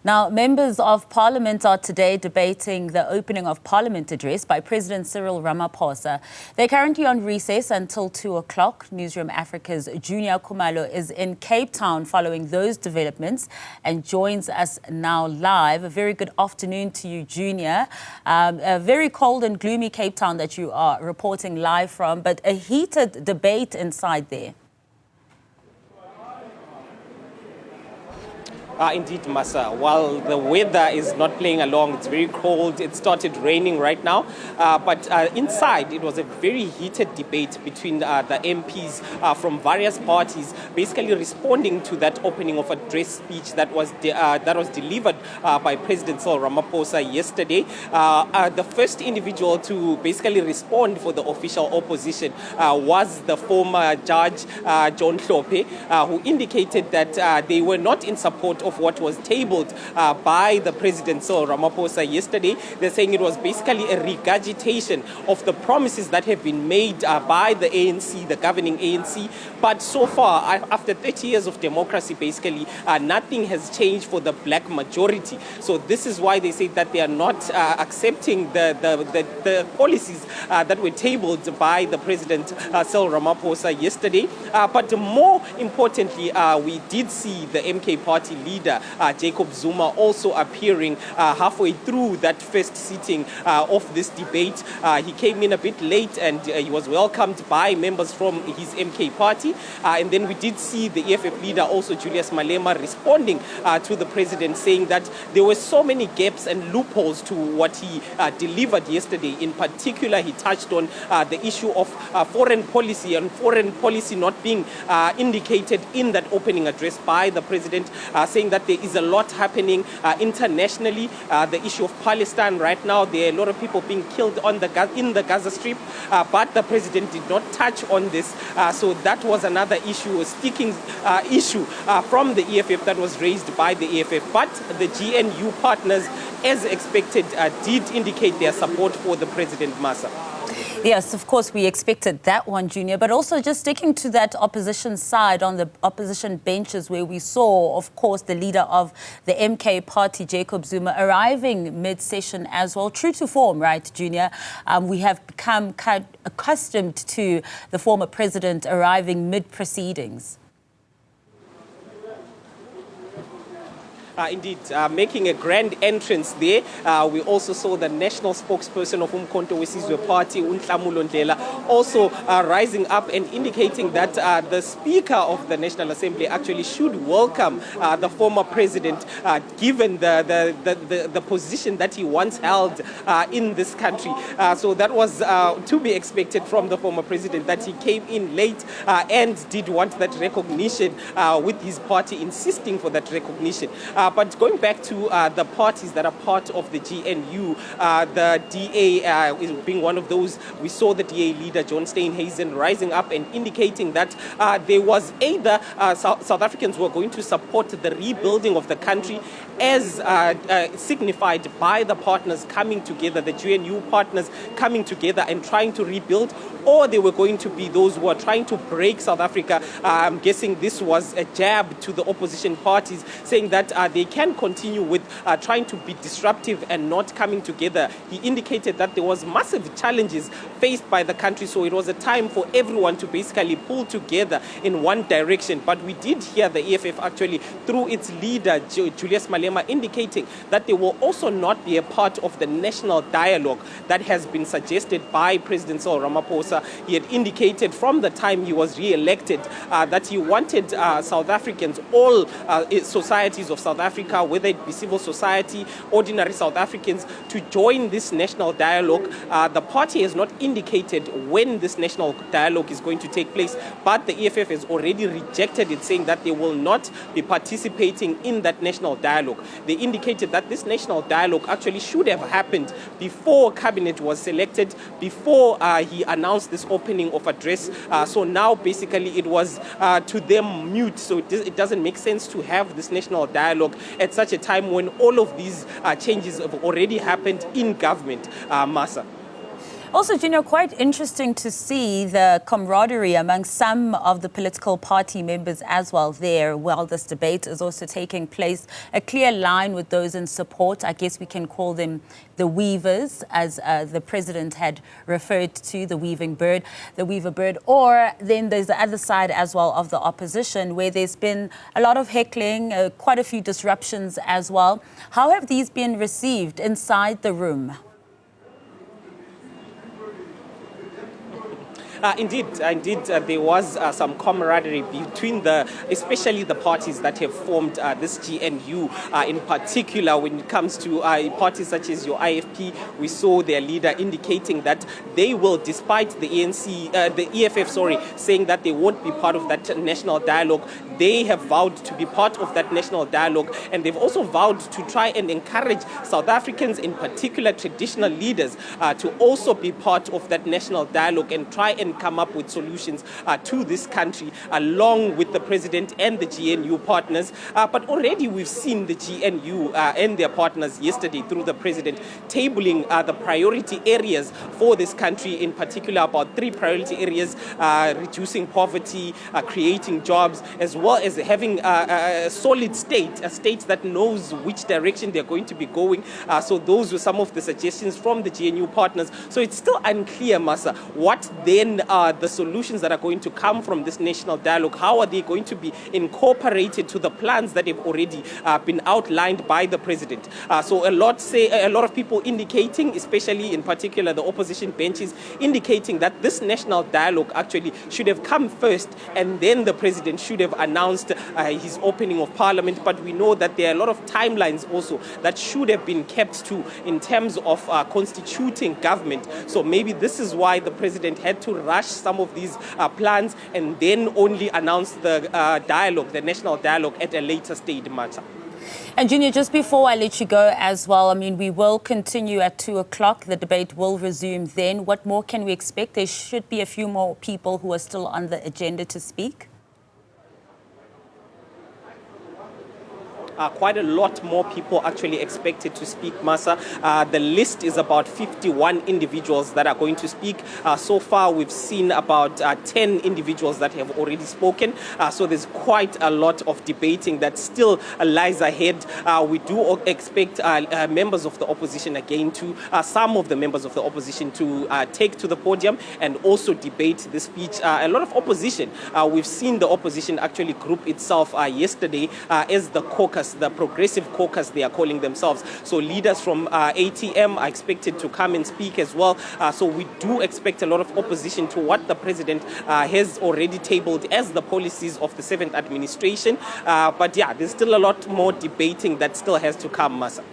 Now, members of Parliament are today debating the opening of Parliament address by President Cyril Ramaphosa. They're currently on recess until 2 o'clock. Newzroom Afrika's Juniour Khumalo is in Cape Town following those developments and joins us now live. A very good afternoon to you, Juniour. A very cold and gloomy Cape Town that you are reporting live from, but a heated debate inside there. Indeed, Masa. While the weather is not playing along, it's very cold. It started raining right now. But inside, it was a very heated debate between the MPs from various parties, basically responding to that opening of address speech that was delivered by President Cyril Ramaphosa yesterday. The first individual to basically respond for the official opposition was the former judge, John Hlophe, who indicated that they were not in support of what was tabled by the President Cyril Ramaphosa yesterday. They're saying it was basically a regurgitation of the promises that have been made by the ANC, the governing ANC. But so far, after 30 years of democracy, basically, nothing has changed for the black majority. So this is why they say that they are not accepting the policies that were tabled by the President Cyril Ramaphosa yesterday. But more importantly, we did see the MK party leader, Jacob Zuma, also appearing halfway through that first sitting of this debate. He came in a bit late and he was welcomed by members from his MK party. And then we did see the EFF leader, also Julius Malema, responding to the president, saying that there were so many gaps and loopholes to what he delivered yesterday. In particular, he touched on the issue of foreign policy and foreign policy not being indicated in that opening address by the president, saying that there is a lot happening internationally. The issue of Palestine right now, there are a lot of people being killed in the Gaza Strip, but the president did not touch on this. So that was another issue, a sticking issue from the EFF that was raised by the EFF. But the GNU partners, as expected, did indicate their support for the president, Masa. Yes, of course, we expected that one, Juniour, but also just sticking to that opposition side on the opposition benches where we saw, of course, the leader of the MK party, Jacob Zuma, arriving mid-session as well. True to form, right, Juniour? We have become kind of accustomed to the former president arriving mid-proceedings. Indeed, making a grand entrance there. We also saw the national spokesperson of Umkhonto Wesizwe Party, Unhlamulo Ndlela, also rising up and indicating that the Speaker of the National Assembly actually should welcome the former president, given the position that he once held in this country. So that was to be expected from the former president, that he came in late and did want that recognition, with his party insisting for that recognition. But going back to the parties that are part of the GNU, the DA is being one of those. We saw the DA leader, John Steenhuisen, rising up and indicating that there was either South Africans were going to support the rebuilding of the country as signified by the partners coming together, the GNU partners coming together and trying to rebuild, or they were going to be those who are trying to break South Africa. I'm guessing this was a jab to the opposition parties, saying that they can continue with trying to be disruptive and not coming together. He indicated that there was massive challenges faced by the country, so it was a time for everyone to basically pull together in one direction. But we did hear the EFF actually, through its leader, Julius Malema, indicating that they will also not be a part of the national dialogue that has been suggested by President Cyril Ramaphosa. He had indicated from the time he was re-elected that he wanted South Africans, all societies of South Africa, whether it be civil society, ordinary South Africans, to join this national dialogue. The party has not indicated when this national dialogue is going to take place, but the EFF has already rejected it, saying that they will not be participating in that national dialogue. They indicated that this national dialogue actually should have happened before cabinet was selected, before he announced this opening of address. So now basically it was to them mute. So it doesn't make sense to have this national dialogue at such a time when all of these changes have already happened in government, Masa. Also, Juniour, quite interesting to see the camaraderie among some of the political party members as well there while this debate is also taking place. A clear line with those in support. I guess we can call them the weavers, as the president had referred to, the weaver bird. Or then there's the other side as well of the opposition, where there's been a lot of heckling, quite a few disruptions as well. How have these been received inside the room? Indeed, there was some camaraderie between especially the parties that have formed this GNU. In particular, when it comes to parties such as your IFP, we saw their leader indicating that they will, despite the EFF, saying that they won't be part of that national dialogue. They have vowed to be part of that national dialogue, and they've also vowed to try and encourage South Africans, in particular traditional leaders, to also be part of that national dialogue and try and come up with solutions to this country, along with the president and the GNU partners. But already we've seen the GNU and their partners yesterday through the president tabling the priority areas for this country, in particular about 3 priority areas: reducing poverty, creating jobs, as well as having a solid state, a state that knows which direction they're going to be going. So those were some of the suggestions from the GNU partners. So it's still unclear, Masa, what then are the solutions that are going to come from this national dialogue. How are they going to be incorporated to the plans that have already been outlined by the president? So a lot of people indicating, especially in particular the opposition benches, indicating that this national dialogue actually should have come first, and then the president should have announced his opening of parliament. But we know that there are a lot of timelines also that should have been kept to in terms of constituting government. So maybe this is why the president had to rush some of these plans and then only announce the dialogue, the national dialogue, at a later stage matter. And Juniour, just before I let you go as well, I mean, we will continue at 2 o'clock. The debate will resume then. What more can we expect? There should be a few more people who are still on the agenda to speak. Quite a lot more people actually expected to speak, Masa. The list is about 51 individuals that are going to speak. So far, we've seen about 10 individuals that have already spoken. So there's quite a lot of debating that still lies ahead. We do expect members of the opposition again to, some of the members of the opposition to take to the podium and also debate the speech. A lot of opposition. We've seen the opposition actually group itself yesterday as the caucus, the progressive caucus they are calling themselves. So leaders from ATM are expected to come and speak as well. So we do expect a lot of opposition to what the president has already tabled as the policies of the 7th administration. But yeah, there's still a lot more debating that still has to come, Masa.